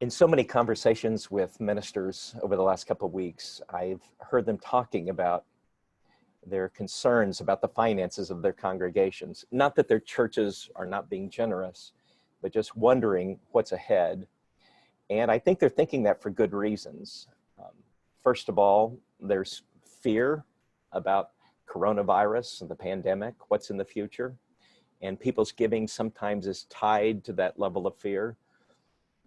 In so many conversations with ministers over the last couple of weeks, I've heard them talking about their concerns about the finances of their congregations. Not that their churches are not being generous, but just wondering what's ahead. And I think they're thinking that for good reasons. First of all, there's fear about coronavirus and the pandemic, what's in the future. And people's giving sometimes is tied to that level of fear.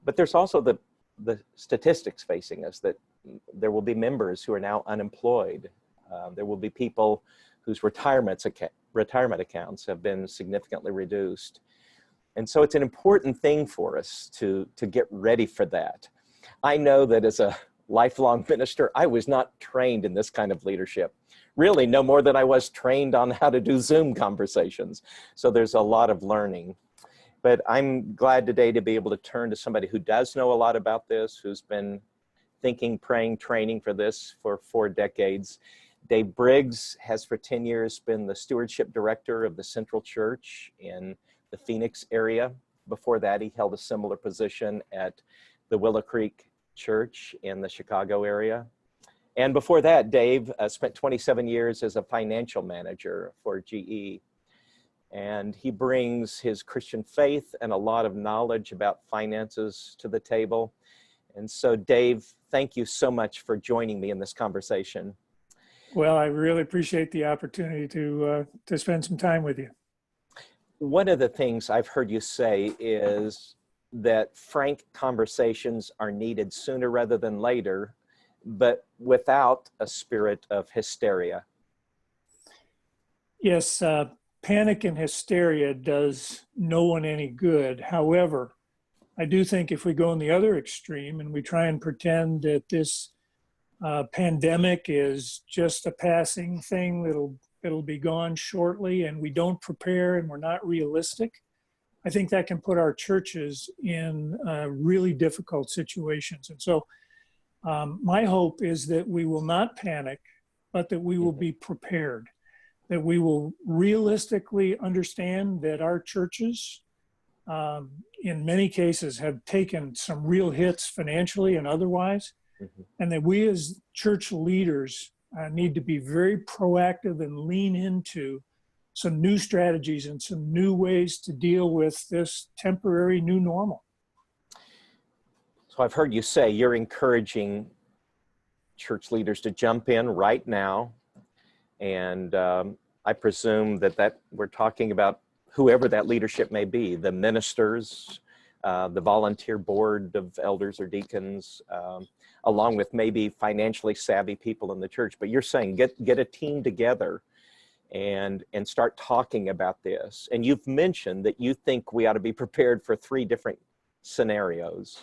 But there's also the statistics facing us that there will be members who are now unemployed. There will be people whose retirement accounts have been significantly reduced. And so it's an important thing for us to get ready for that. I know that as a lifelong minister, I was not trained in this kind of leadership. Really, no more than I was trained on how to do Zoom conversations. So there's a lot of learning. But I'm glad today to be able to turn to somebody who does know a lot about this, who's been thinking, praying, training for this for 4 decades. Dave Briggs has for 10 years been the stewardship director of the Central Church in the Phoenix area. Before that, he held a similar position at the Willow Creek Church in the Chicago area. And before that, Dave spent 27 years as a financial manager for GE. And he brings his Christian faith and a lot of knowledge about finances to the table. And so, Dave, thank you so much for joining me in this conversation. Well, I really appreciate the opportunity to spend some time with you. One of the things I've heard you say is that frank conversations are needed sooner rather than later, but without a spirit of hysteria. Yes, panic and hysteria does no one any good. However, I do think if we go in the other extreme and we try and pretend that this pandemic is just a passing thing that'll be gone shortly, and we don't prepare and we're not realistic, I think that can put our churches in really difficult situations. And so my hope is that we will not panic, but that we will be prepared, that we will realistically understand that our churches, in many cases, have taken some real hits financially and otherwise, and that we as church leaders need to be very proactive and lean into some new strategies and some new ways to deal with this temporary new normal. So I've heard you say you're encouraging church leaders to jump in right now. And I presume that we're talking about whoever that leadership may be, the ministers, the volunteer board of elders or deacons, along with maybe financially savvy people in the church. But you're saying get a team together and start talking about this. And you've mentioned that you think we ought to be prepared for 3 different scenarios.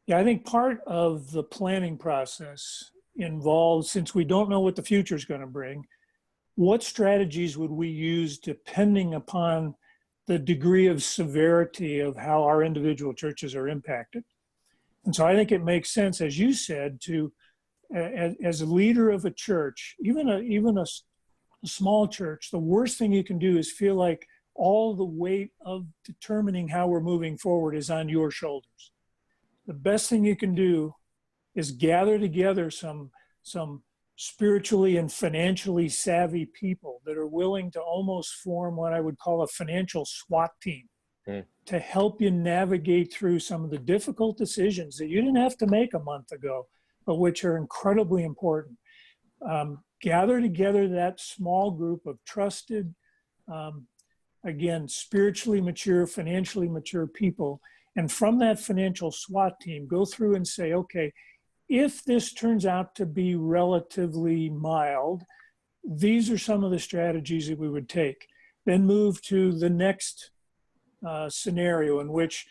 Yeah, I think part of the planning process involves, since we don't know what the future is going to bring, what strategies would we use depending upon the degree of severity of how our individual churches are impacted. And so I think it makes sense, as you said, to, as a leader of a church, even a small church, the worst thing you can do is feel like all the weight of determining how we're moving forward is on your shoulders. The best thing you can do is gather together some spiritually and financially savvy people that are willing to almost form what I would call a financial SWAT team to help you navigate through some of the difficult decisions that you didn't have to make a month ago, but which are incredibly important. Gather together that small group of trusted, again, spiritually mature, financially mature people. And from that financial SWAT team, go through and say, okay, if this turns out to be relatively mild, these are some of the strategies that we would take. Then move to the next scenario in which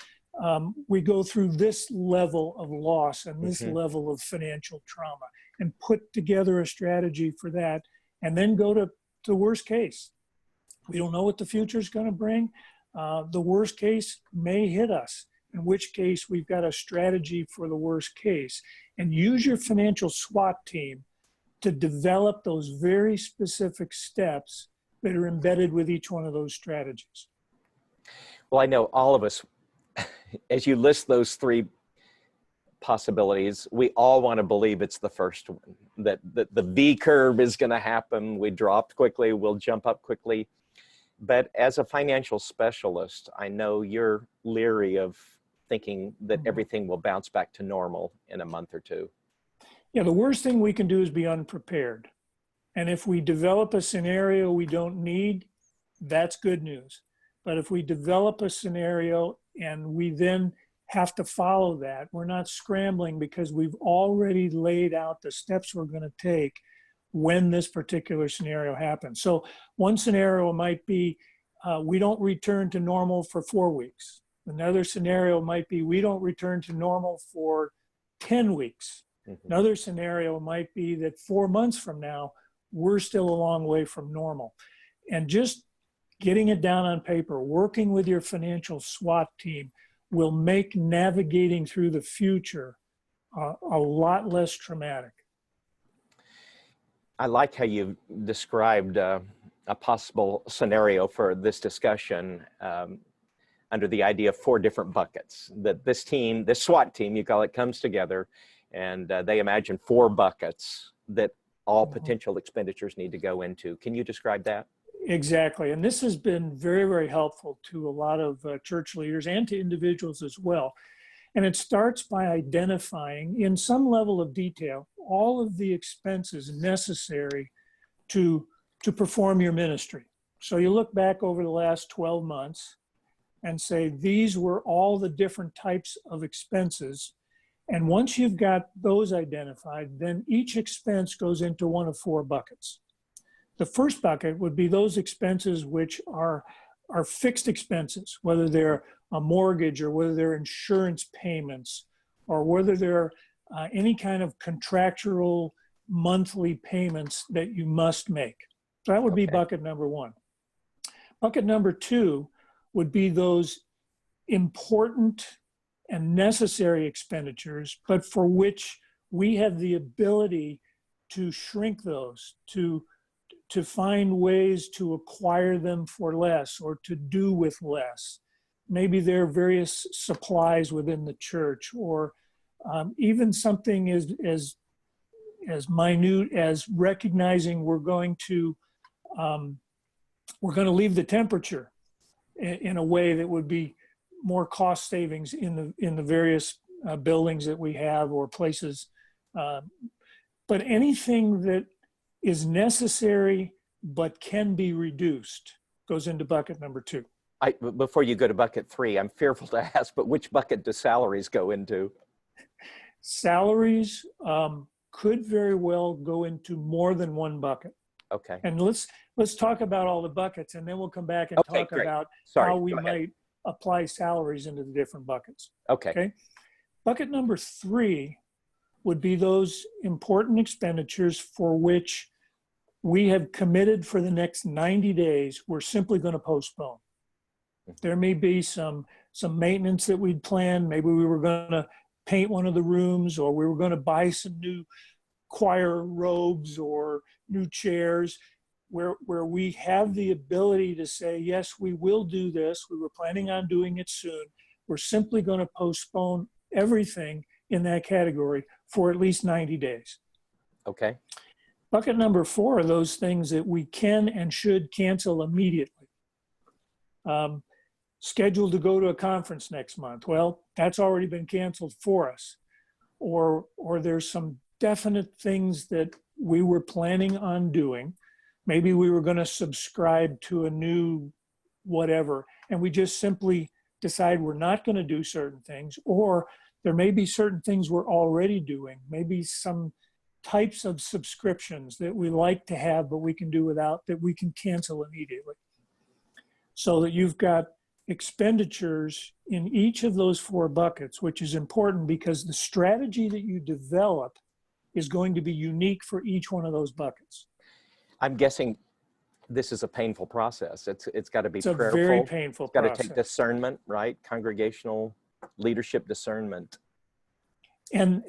we go through this level of loss and this level of financial trauma and put together a strategy for that, and then go to the worst case. We don't know what the future is going to bring. The worst case may hit us, in which case we've got a strategy for the worst case. And use your financial SWAT team to develop those very specific steps that are embedded with each one of those strategies. Well, I know all of us, as you list those 3 possibilities. We all want to believe it's the first one, that the V curve is going to happen. We dropped quickly, we'll jump up quickly. But as a financial specialist, I know you're leery of thinking that everything will bounce back to normal in a month or two. Yeah, the worst thing we can do is be unprepared. And if we develop a scenario we don't need, that's good news. But if we develop a scenario and we then have to follow that, we're not scrambling because we've already laid out the steps we're going to take when this particular scenario happens. So one scenario might be we don't return to normal for 4 weeks. Another scenario might be we don't return to normal for 10 weeks. Another scenario might be that 4 months from now, we're still a long way from normal. And just getting it down on paper, working with your financial SWAT team will make navigating through the future a lot less traumatic. I like how you've described a possible scenario for this discussion under the idea of 4 different buckets. That this team, this SWAT team, you call it, comes together and they imagine 4 buckets that all potential expenditures need to go into. Can you describe that? Exactly. And this has been very, very helpful to a lot of church leaders and to individuals as well. And it starts by identifying in some level of detail all of the expenses necessary to perform your ministry. So you look back over the last 12 months and say, these were all the different types of expenses. And once you've got those identified, then each expense goes into one of 4 buckets. The first bucket would be those expenses which are fixed expenses, whether they're a mortgage or whether they're insurance payments or whether they're any kind of contractual monthly payments that you must make. So that would be bucket number 1. Bucket number 2 would be those important and necessary expenditures, but for which we have the ability to shrink those, to find ways to acquire them for less or to do with less. Maybe there are various supplies within the church, or even something as minute as recognizing we're going to leave the temperature in a way that would be more cost savings in the various buildings that we have or places. But anything that is necessary but can be reduced goes into bucket number 2. Before you go to bucket 3, I'm fearful to ask, but which bucket do salaries go into? Salaries could very well go into more than one bucket. Okay. And let's talk about all the buckets, and then we'll come back and talk great. about Sorry, how we might apply salaries into the different buckets. Okay. Bucket number 3 would be those important expenditures for which we have committed for the next 90 days, we're simply going to postpone. There may be some maintenance that we'd planned. Maybe we were going to paint one of the rooms, or we were going to buy some new choir robes or new chairs, where we have the ability to say, yes, we will do this. We were planning on doing it soon. We're simply going to postpone everything in that category for at least 90 days. Okay. Bucket number 4 are those things that we can and should cancel immediately. Scheduled to go to a conference next month. Well, that's already been canceled for us. Or there's some definite things that we were planning on doing. Maybe we were going to subscribe to a new whatever, and we just simply decide we're not going to do certain things. Or there may be certain things we're already doing, maybe some types of subscriptions that we like to have but we can do without, that we can cancel immediately. So that you've got expenditures in each of those 4 buckets, which is important because the strategy that you develop is going to be unique for each one of those buckets. I'm guessing this is a painful process. It's got to be prayerful. It's a very painful process. Got to take discernment, right? Congregational leadership discernment. And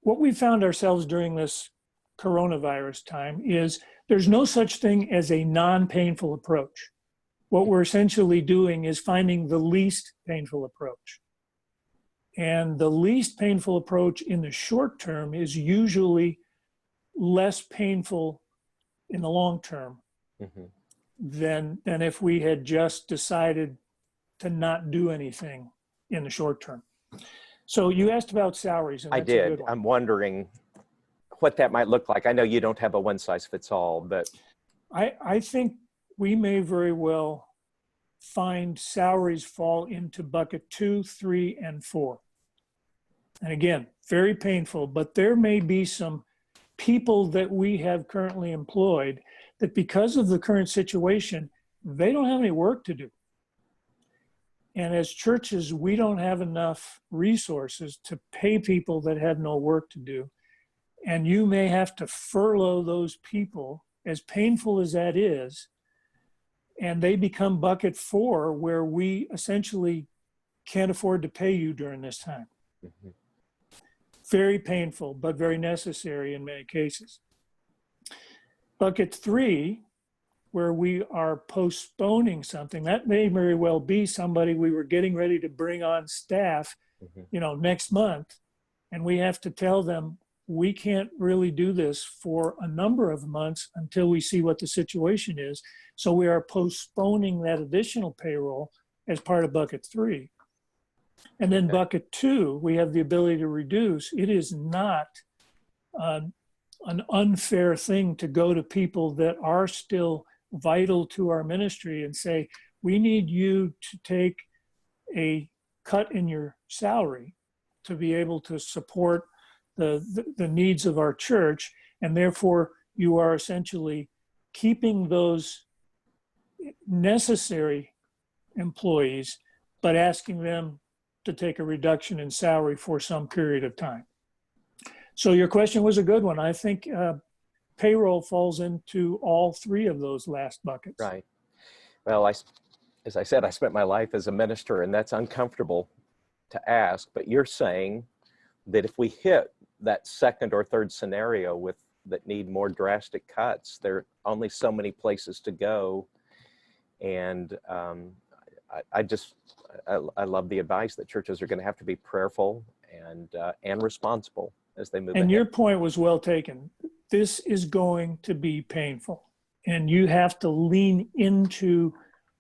what we found ourselves during this coronavirus time is there's no such thing as a non-painful approach. What we're essentially doing is finding the least painful approach. And the least painful approach in the short term is usually less painful in the long term Mm-hmm. than if we had just decided to not do anything in the short term. So you asked about salaries, and I that's a good did. one. I'm wondering what that might look like. I know you don't have a one size fits all, but I think we may very well find salaries fall into bucket 2, 3, and 4. And again, very painful, but there may be some people that we have currently employed that because of the current situation, they don't have any work to do. And as churches, we don't have enough resources to pay people that have no work to do. And you may have to furlough those people, as painful as that is, and they become bucket 4, where we essentially can't afford to pay you during this time. mm-hmm. Very painful, but very necessary in many cases. Bucket 3, where we are postponing something, that may very well be somebody we were getting ready to bring on staff, Mm-hmm. Next month, and we have to tell them we can't really do this for a number of months until we see what the situation is. So we are postponing that additional payroll as part of bucket 3. And then Okay. bucket 2, we have the ability to reduce. It is not an unfair thing to go to people that are still vital to our ministry and say, we need you to take a cut in your salary to be able to support the needs of our church. And therefore, you are essentially keeping those necessary employees, but asking them to take a reduction in salary for some period of time. So your question was a good one. I think payroll falls into all 3 of those last buckets. Right. Well, as I said, I spent my life as a minister, and that's uncomfortable to ask, but you're saying that if we hit that second or third scenario that need more drastic cuts, there are only so many places to go. And I love the advice that churches are going to have to be prayerful and responsible as they move And ahead. your point was well taken. This is going to be painful, and you have to lean into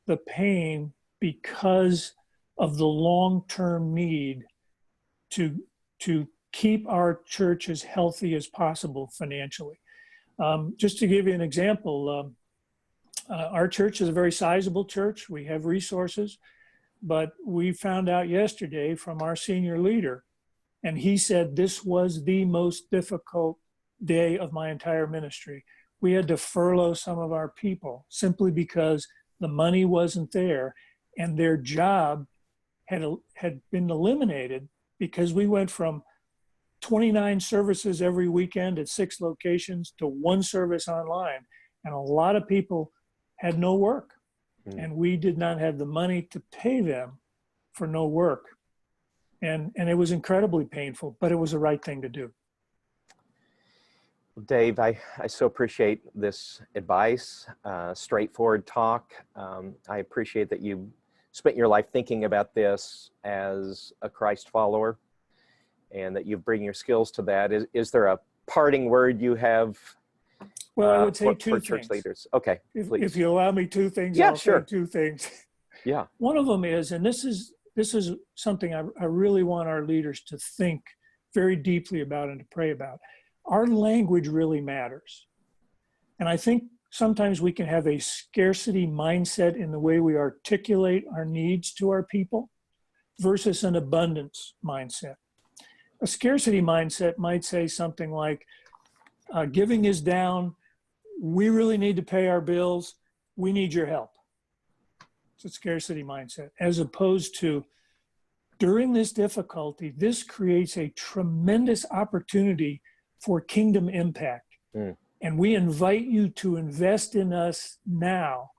the pain because of the long-term need to keep our church as healthy as possible financially. Just to give you an example, our church is a very sizable church. We have resources, but we found out yesterday from our senior leader, and he said this was the most difficult day of my entire ministry. We had to furlough some of our people simply because the money wasn't there, and their job had been eliminated because we went from 29 services every weekend at 6 locations to 1 service online. And a lot of people had no work, and we did not have the money to pay them for no work. And it was incredibly painful, but it was the right thing to do. Dave, I so appreciate this advice, straightforward talk. I appreciate that you spent your life thinking about this as a Christ follower, and that you bring your skills to that. Is there a parting word you have? Well, I would say for 2 church things. leaders. Okay, please. If you allow me 2 things, Yeah, I'll sure. say 2 things. Yeah. One of them is, and this is something I really want our leaders to think very deeply about and to pray about. Our language really matters. And I think sometimes we can have a scarcity mindset in the way we articulate our needs to our people versus an abundance mindset. A scarcity mindset might say something like, giving is down, we really need to pay our bills, we need your help. It's a scarcity mindset, as opposed to, during this difficulty, this creates a tremendous opportunity for kingdom impact. And we invite you to invest in us now,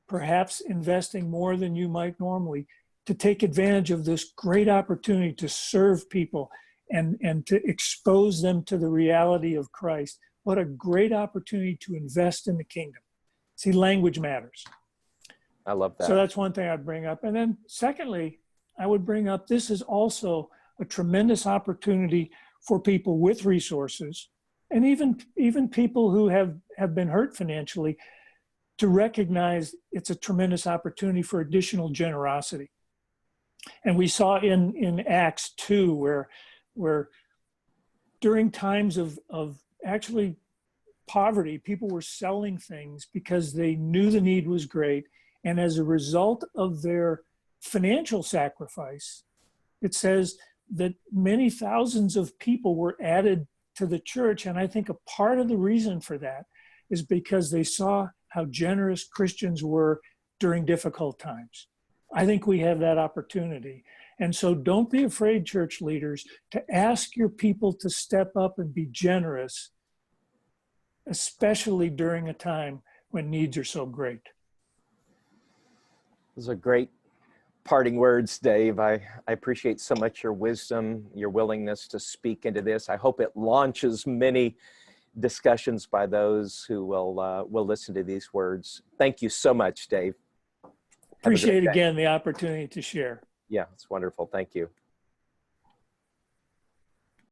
perhaps investing more than you might normally, to take advantage of this great opportunity to serve people and to expose them to the reality of Christ. What a great opportunity to invest in the kingdom. See, language matters. I love that. So that's one thing I'd bring up. And then secondly, I would bring up, this is also a tremendous opportunity for people with resources, and even people who have been hurt financially, to recognize it's a tremendous opportunity for additional generosity. And we saw in Acts 2, where during times of actually poverty, people were selling things because they knew the need was great. And as a result of their financial sacrifice, it says that many thousands of people were added to the church. And I think a part of the reason for that is because they saw how generous Christians were during difficult times. I think we have that opportunity. And so don't be afraid, church leaders, to ask your people to step up and be generous, especially during a time when needs are so great. Those are great parting words, Dave. I appreciate so much your wisdom, your willingness to speak into this. I hope it launches many discussions by those who will listen to these words. Thank you so much, Dave. Appreciate again the opportunity to share. Yeah, it's wonderful. Thank you.